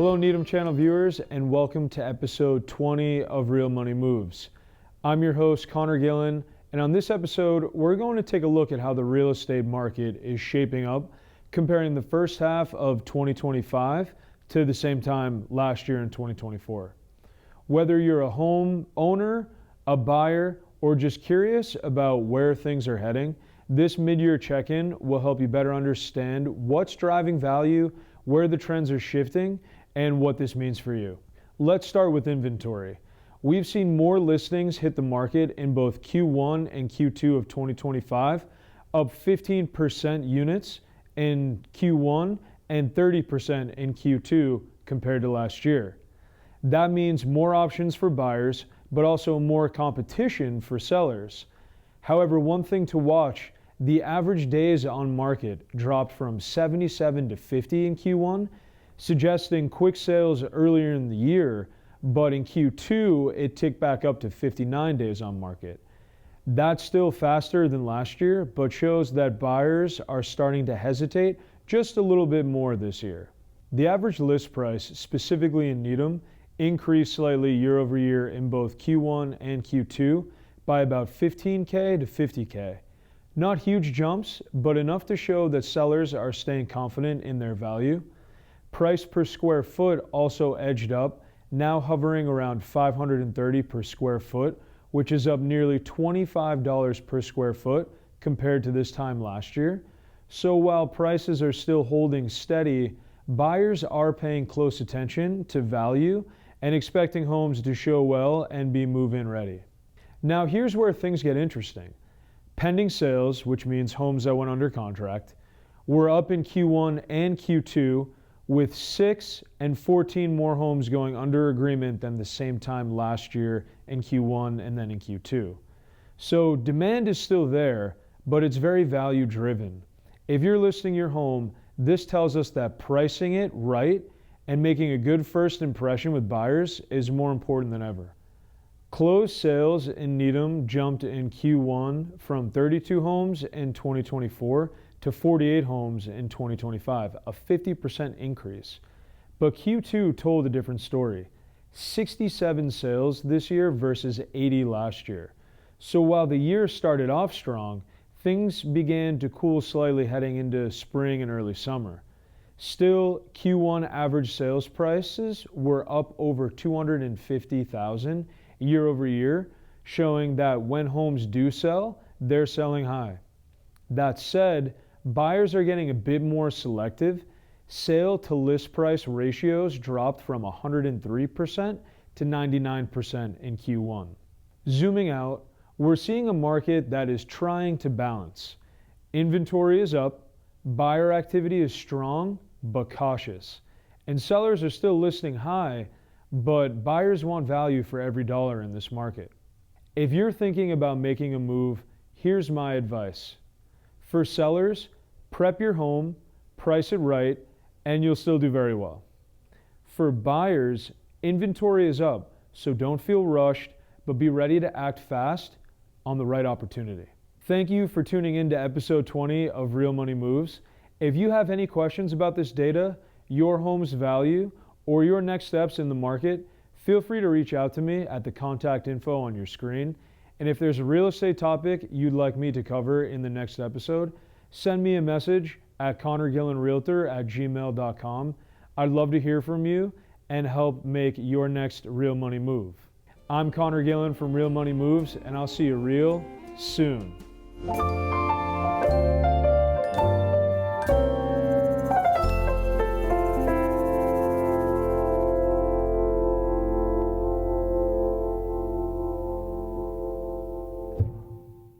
Hello Needham channel viewers, and welcome to episode 20 of Real Money Moves. I'm your host Connor Gillen, and on this episode we're going to take a look at how the real estate market is shaping up, comparing the first half of 2025 to the same time last year in 2024. Whether you're a home owner, a buyer, or just curious about where things are heading, this mid-year check-in will help you better understand what's driving value, where the trends are shifting, and what this means for you. Let's start with inventory. We've seen more listings hit the market in both Q1 and Q2 of 2025, up 15% units in Q1 and 30% in Q2 compared to last year. That means more options for buyers, but also more competition for sellers. However, one thing to watch, the average days on market dropped from 77 to 50 in Q1, suggesting quick sales earlier in the year, but in Q2 it ticked back up to 59 days on market. That's still faster than last year, but shows that buyers are starting to hesitate just a little bit more this year. The average list price, specifically in Needham, increased slightly year over year in both Q1 and Q2 by about 15K to 50K. Not huge jumps, but enough to show that sellers are staying confident in their value. Price per square foot also edged up, now hovering around $530 per square foot, which is up nearly $25 per square foot compared to this time last year. So while prices are still holding steady, buyers are paying close attention to value and expecting homes to show well and be move-in ready. Now here's where things get interesting. Pending sales, which means homes that went under contract, were up in Q1 and Q2, with 6 and 14 more homes going under agreement than the same time last year in Q1 and then in Q2. So demand is still there, but it's very value driven. If you're listing your home, this tells us that pricing it right and making a good first impression with buyers is more important than ever. Closed sales in Needham jumped in Q1 from 32 homes in 2024 to 48 homes in 2025, a 50% increase. But Q2 told a different story. 67 sales this year versus 80 last year. So while the year started off strong, things began to cool slightly heading into spring and early summer. Still, Q1 average sales prices were up over $250,000 year over year, showing that when homes do sell, they're selling high. That said, buyers are getting a bit more selective. Sale to list price ratios dropped from 103% to 99% in Q1. Zooming out, we're seeing a market that is trying to balance. Inventory is up, buyer activity is strong but cautious, and sellers are still listing high, but buyers want value for every dollar in this market. If you're thinking about making a move, here's my advice. For sellers, prep your home, price it right, and you'll still do very well. For buyers, inventory is up, so don't feel rushed, but be ready to act fast on the right opportunity. Thank you for tuning in to episode 20 of Real Money Moves. If you have any questions about this data, your home's value, or your next steps in the market, feel free to reach out to me at the contact info on your screen. And if there's a real estate topic you'd like me to cover in the next episode, send me a message at connorgillenrealtor@gmail.com. I'd love to hear from you and help make your next real money move. I'm Connor Gillen from Real Money Moves, and I'll see you real soon.